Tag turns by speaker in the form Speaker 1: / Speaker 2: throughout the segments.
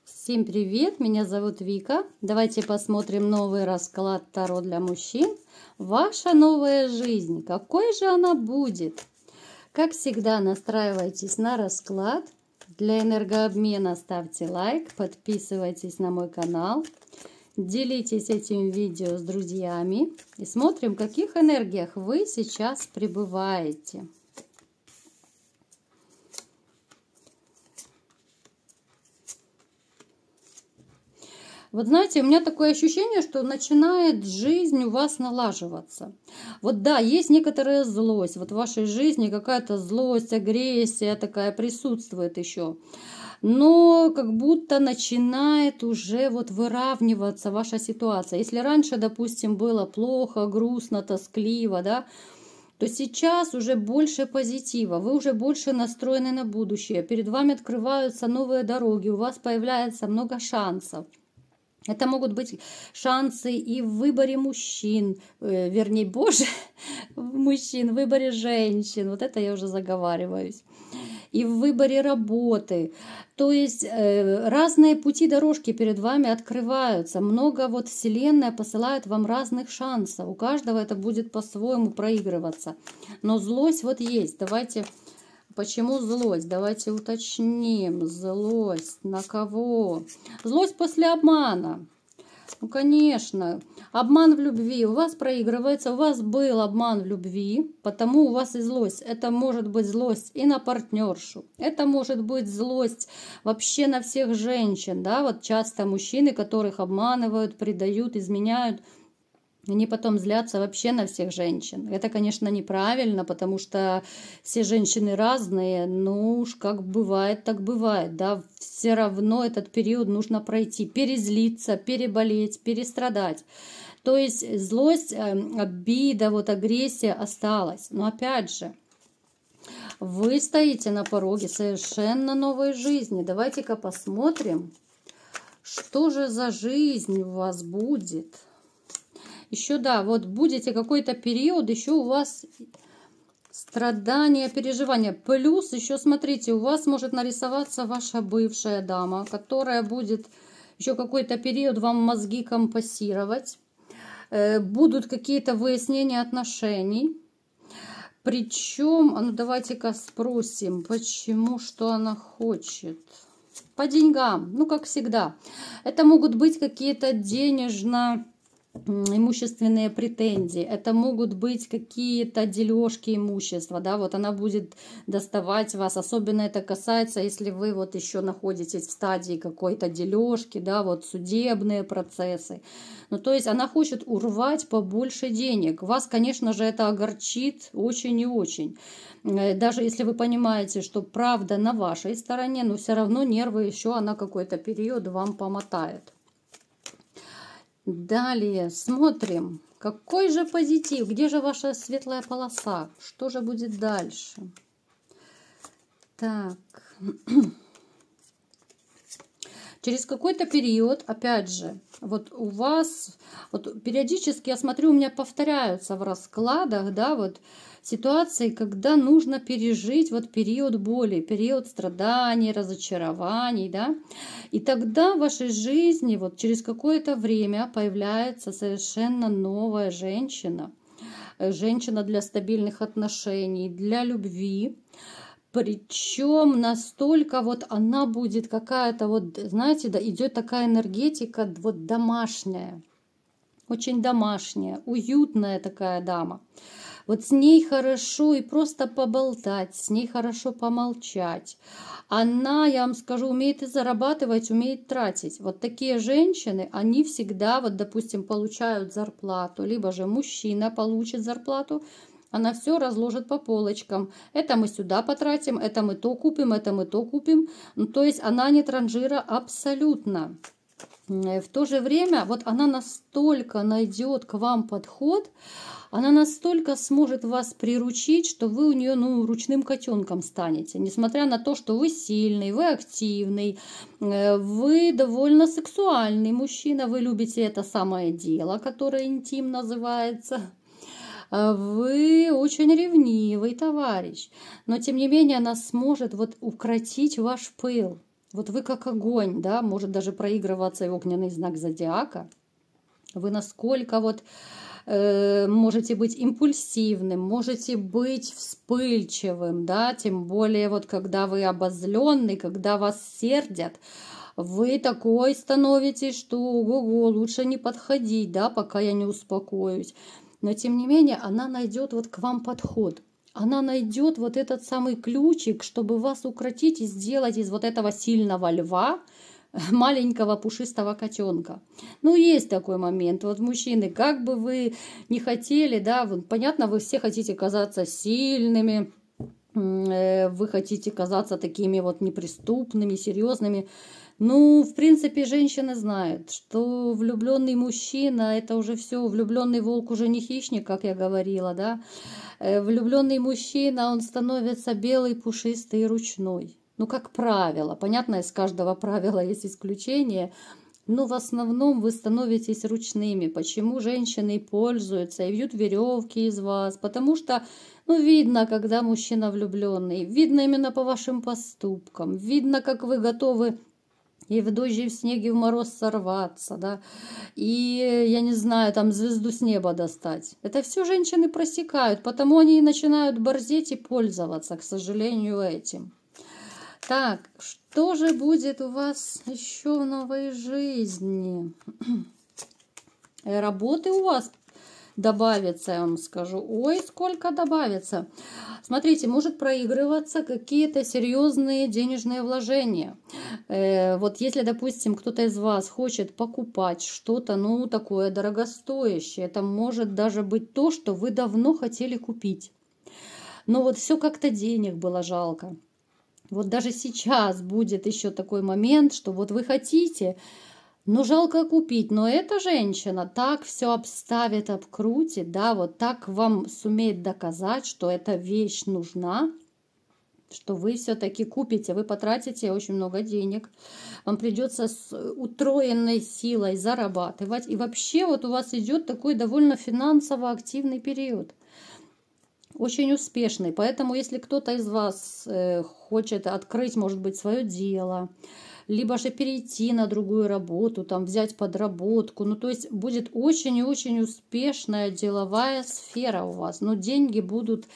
Speaker 1: Всем привет, меня зовут Вика. Давайте посмотрим новый расклад Таро для мужчин. Ваша новая жизнь, какой же она будет? Как всегда, настраивайтесь на расклад. Для энергообмена ставьте лайк, подписывайтесь на мой канал, делитесь этим видео с друзьями и смотрим, в каких энергиях вы сейчас пребываете. Вот знаете, у меня такое ощущение, что начинает жизнь у вас налаживаться. Вот да, есть некоторая злость. Вот в вашей жизни какая-то злость, агрессия такая присутствует еще. Но как будто начинает уже вот выравниваться ваша ситуация. Если раньше, допустим, было плохо, грустно, тоскливо, да, то сейчас уже больше позитива, вы уже больше настроены на будущее. Перед вами открываются новые дороги, у вас появляется много шансов. Это могут быть шансы и в выборе мужчин, вернее, мужчин, в выборе женщин, вот это я уже заговариваюсь, и в выборе работы. То есть разные пути, дорожки перед вами открываются, много вот Вселенная посылает вам разных шансов, у каждого это будет по-своему проигрываться. Но злость вот есть, давайте... Почему злость? Давайте уточним. Злость на кого? Злость после обмана. Ну, конечно. Обман в любви. У вас проигрывается. У вас был обман в любви. Потому у вас и злость. Это может быть злость и на партнершу. Это может быть злость вообще на всех женщин. Да? Вот часто мужчины, которых обманывают, предают, изменяют, они потом злятся вообще на всех женщин. Это, конечно, неправильно, потому что все женщины разные, но уж как бывает, так бывает. Да? Все равно этот период нужно пройти, перезлиться, переболеть, перестрадать. То есть злость, обида, вот агрессия осталась. Но опять же, вы стоите на пороге совершенно новой жизни. Давайте-ка посмотрим, что же за жизнь у вас будет. Еще, да, вот будете какой-то период, еще у вас страдания, переживания. Плюс еще, смотрите, у вас может нарисоваться ваша бывшая дама, которая будет еще какой-то период вам мозги компассировать. Будут какие-то выяснения отношений. Причем, ну давайте-ка спросим, почему, что она хочет. По деньгам, ну как всегда. Это могут быть какие-то имущественные претензии, это могут быть какие-то дележки имущества, да, вот она будет доставать вас, особенно это касается, если вы вот еще находитесь в стадии какой-то дележки, да, вот судебные процессы, ну, то есть она хочет урвать побольше денег, вас, конечно же, это огорчит очень и очень, даже если вы понимаете, что правда на вашей стороне, но все равно нервы еще она какой-то период вам помотает. Далее смотрим, какой же позитив, где же ваша светлая полоса, что же будет дальше. Так, через какой-то период, опять же, вот у вас, вот периодически, я смотрю, у меня повторяются в раскладах, да, вот ситуации, когда нужно пережить вот период боли, период страданий, разочарований, да, и тогда в вашей жизни вот через какое-то время появляется совершенно новая женщина, женщина для стабильных отношений, для любви. Причем настолько вот она будет какая-то вот, знаете, да, идет такая энергетика вот домашняя, очень домашняя, уютная такая дама. Вот с ней хорошо и просто поболтать, с ней хорошо помолчать. Она, я вам скажу, умеет и зарабатывать, умеет тратить. Вот такие женщины, они всегда, вот, допустим, получают зарплату, либо же мужчина получит зарплату, она все разложит по полочкам. Это мы сюда потратим, это мы то купим, это мы то купим. Ну, то есть она не транжира абсолютно. В то же время вот она настолько найдет к вам подход, она настолько сможет вас приручить, что вы у нее, ну, ручным котенком станете. Несмотря на то, что вы сильный, вы активный, вы довольно сексуальный мужчина, вы любите это самое дело, которое интим называется. Вы очень ревнивый товарищ, но тем не менее она сможет вот укротить ваш пыл. Вот вы как огонь, да, может даже проигрываться и огненный знак зодиака. Вы насколько вот можете быть импульсивным, можете быть вспыльчивым, да, тем более вот когда вы обозленный, когда вас сердят, вы такой становитесь, что ого-го, лучше не подходить, да, пока я не успокоюсь. Но тем не менее она найдет вот к вам подход. Она найдет вот этот самый ключик, чтобы вас укротить и сделать из вот этого сильного льва маленького пушистого котенка. Ну, есть такой момент. Вот мужчины, как бы вы ни хотели, да, вот, понятно, вы все хотите казаться сильными, вы хотите казаться такими вот неприступными, серьезными. Ну, в принципе, женщины знают, что влюбленный мужчина, это уже все, влюбленный волк уже не хищник, как я говорила, да. Влюбленный мужчина, он становится белый, пушистый и ручной. Ну, как правило, понятно, из каждого правила есть исключение, но в основном вы становитесь ручными. Почему женщины пользуются и вьют веревки из вас? Потому что, ну, видно, когда мужчина влюбленный, видно именно по вашим поступкам, видно, как вы готовы и в дождь, и в снег, и в мороз сорваться, да, и, я не знаю, там звезду с неба достать. Это все женщины просекают, потому они и начинают борзеть и пользоваться, к сожалению, этим. Так, что же будет у вас еще в новой жизни? Работы у вас добавится, я вам скажу. Ой, сколько добавится. Смотрите, может проигрываться какие-то серьезные денежные вложения. Вот если, допустим, кто-то из вас хочет покупать что-то, ну, такое дорогостоящее, это может даже быть то, что вы давно хотели купить. Но вот все как-то денег было жалко. Вот даже сейчас будет еще такой момент, что вот вы хотите, но жалко купить, но эта женщина так все обставит, обкрутит, да, вот так вам сумеет доказать, что эта вещь нужна, что вы все-таки купите, вы потратите очень много денег, вам придется с утроенной силой зарабатывать, и вообще вот у вас идет такой довольно финансово активный период. Очень успешный. Поэтому, если кто-то из вас хочет открыть, может быть, свое дело, либо же перейти на другую работу, там, взять подработку, ну, то есть будет очень и очень успешная деловая сфера у вас. Но деньги будут,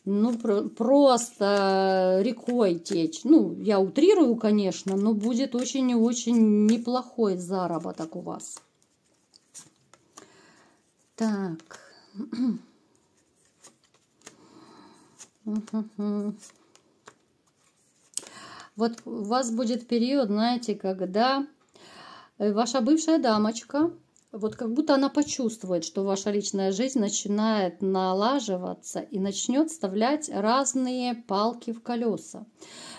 Speaker 1: ну, просто рекой течь. Ну, я утрирую, конечно, но будет очень и очень неплохой заработок у вас. Так. Вот у вас будет период, знаете, когда ваша бывшая дамочка, вот как будто она почувствует, что ваша личная жизнь начинает налаживаться и начнет вставлять разные палки в колеса.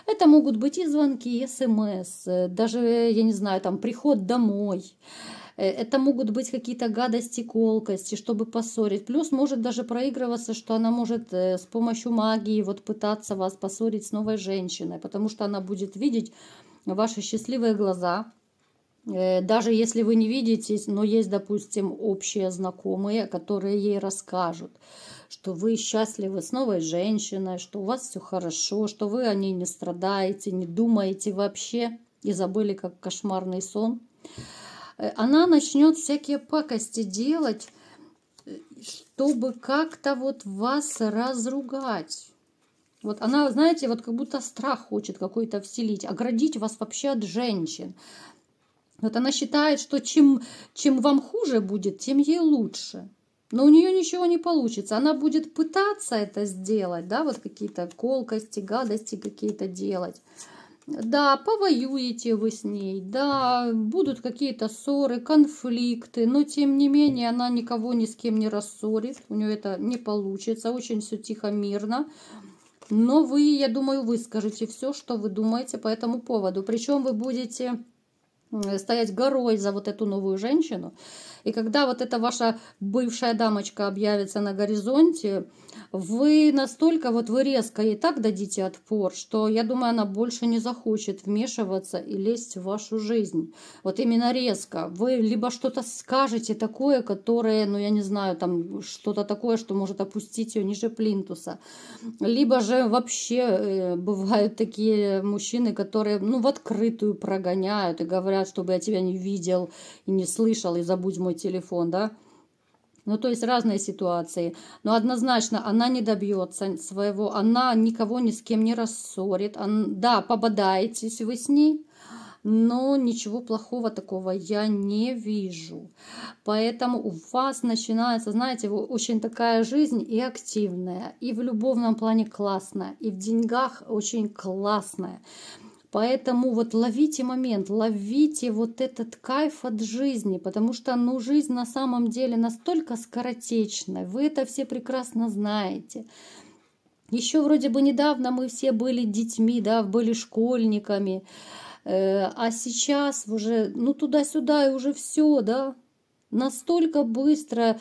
Speaker 1: Это могут быть и звонки, и СМС, даже, я не знаю, там приход домой. Это могут быть какие-то гадости, колкости, чтобы поссорить. Плюс может даже проигрываться, что она может с помощью магии вот пытаться вас поссорить с новой женщиной, потому что она будет видеть ваши счастливые глаза. Даже если вы не видитесь, но есть, допустим, общие знакомые, которые ей расскажут, что вы счастливы с новой женщиной, что у вас все хорошо, что вы о ней не страдаете, не думаете вообще и забыли, как кошмарный сон. Она начнет всякие пакости делать, чтобы как-то вот вас разругать. Вот она, знаете, вот как будто страх хочет какой-то вселить, оградить вас вообще от женщин. Вот она считает, что чем вам хуже будет, тем ей лучше. Но у нее ничего не получится. Она будет пытаться это сделать, да, вот какие-то колкости, гадости какие-то делать. Да, повоюете вы с ней, да, будут какие-то ссоры, конфликты, но тем не менее она никого ни с кем не рассорит, у нее это не получится, очень все тихо, мирно. Но вы, я думаю, выскажете все, что вы думаете по этому поводу. Причем вы будете стоять горой за вот эту новую женщину. И когда вот эта ваша бывшая дамочка объявится на горизонте, вы настолько, вот вы резко ей так дадите отпор, что, я думаю, она больше не захочет вмешиваться и лезть в вашу жизнь. Вот именно резко. Вы либо что-то скажете такое, которое, ну, я не знаю, там что-то такое, что может опустить ее ниже плинтуса. Либо же вообще бывают такие мужчины, которые, ну, в открытую прогоняют и говорят, чтобы я тебя не видел и не слышал, и забудь мой телефон, да. Ну, то есть разные ситуации. Но однозначно она не добьется своего, она никого ни с кем не рассорит. Да, пободаетесь вы с ней, но ничего плохого такого я не вижу. Поэтому у вас начинается, знаете, очень такая жизнь и активная, и в любовном плане классная, и в деньгах очень классная. Поэтому вот ловите момент, ловите вот этот кайф от жизни, потому что, ну, жизнь на самом деле настолько скоротечная, вы это все прекрасно знаете. Еще вроде бы недавно мы все были детьми, да, были школьниками, а сейчас уже, ну, туда-сюда и уже все, да, настолько быстро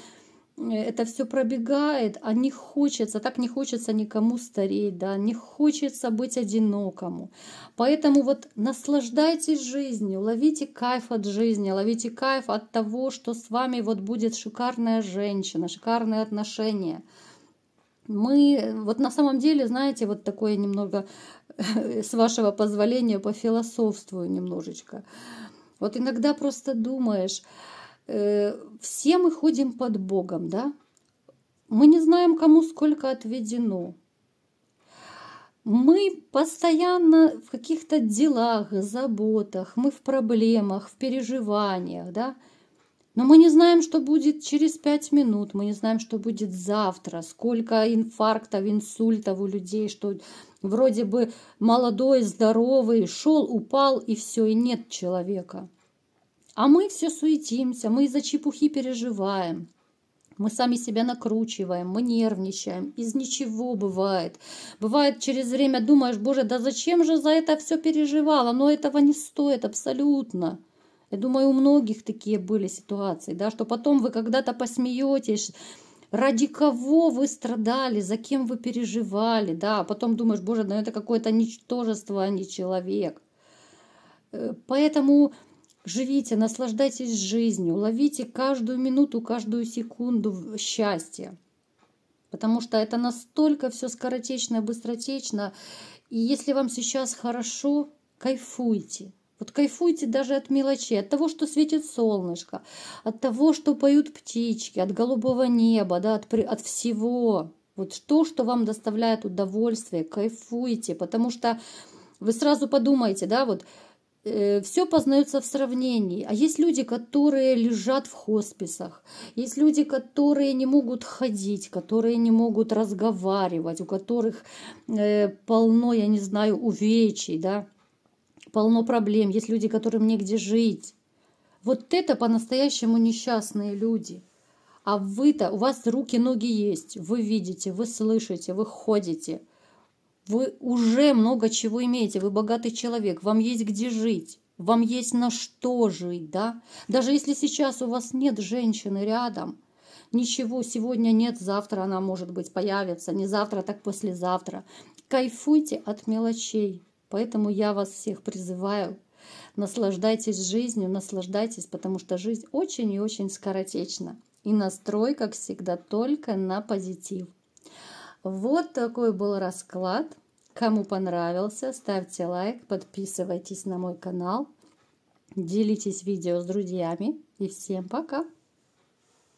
Speaker 1: это все пробегает, а не хочется, так не хочется никому стареть, да, не хочется быть одинокому. Поэтому вот наслаждайтесь жизнью, ловите кайф от жизни, ловите кайф от того, что с вами вот будет шикарная женщина, шикарные отношения. Мы вот на самом деле, знаете, вот такое немного, с вашего позволения, пофилософствую немножечко. Вот иногда просто думаешь, все мы ходим под Богом, да? Мы не знаем, кому сколько отведено. Мы постоянно в каких-то делах, заботах, мы в проблемах, в переживаниях, да? Но мы не знаем, что будет через 5 минут, мы не знаем, что будет завтра, сколько инфарктов, инсультов у людей, что вроде бы молодой, здоровый, шел, упал, и все, и нет человека. А мы все суетимся, мы из-за чепухи переживаем. Мы сами себя накручиваем, мы нервничаем. Из ничего бывает. Бывает, через время думаешь, боже, да зачем же за это все переживала? Но этого не стоит абсолютно. Я думаю, у многих такие были ситуации, да, что потом вы когда-то посмеетесь, ради кого вы страдали, за кем вы переживали, да, а потом думаешь, боже, да это какое-то ничтожество, а не человек. Поэтому живите, наслаждайтесь жизнью, ловите каждую минуту, каждую секунду счастья. Потому что это настолько все скоротечно, быстротечно. И если вам сейчас хорошо, кайфуйте. Вот кайфуйте даже от мелочей, от того, что светит солнышко, от того, что поют птички, от голубого неба, да, от всего. Вот то, что вам доставляет удовольствие, кайфуйте. Потому что вы сразу подумайте, да, вот все познается в сравнении. А есть люди, которые лежат в хосписах, есть люди, которые не могут ходить, которые не могут разговаривать, у которых полно, я не знаю, увечий, да, полно проблем. Есть люди, которым негде жить. Вот это по-настоящему несчастные люди. А вы-то, у вас руки, ноги есть, вы видите, вы слышите, вы ходите. Вы уже много чего имеете, вы богатый человек, вам есть где жить, вам есть на что жить, да? Даже если сейчас у вас нет женщины рядом, ничего, сегодня нет, завтра она, может быть, появится, не завтра, так послезавтра. Кайфуйте от мелочей, поэтому я вас всех призываю, наслаждайтесь жизнью, наслаждайтесь, потому что жизнь очень и очень скоротечна. И настрой, как всегда, только на позитив. Вот такой был расклад. Кому понравился, ставьте лайк, подписывайтесь на мой канал, делитесь видео с друзьями и всем пока!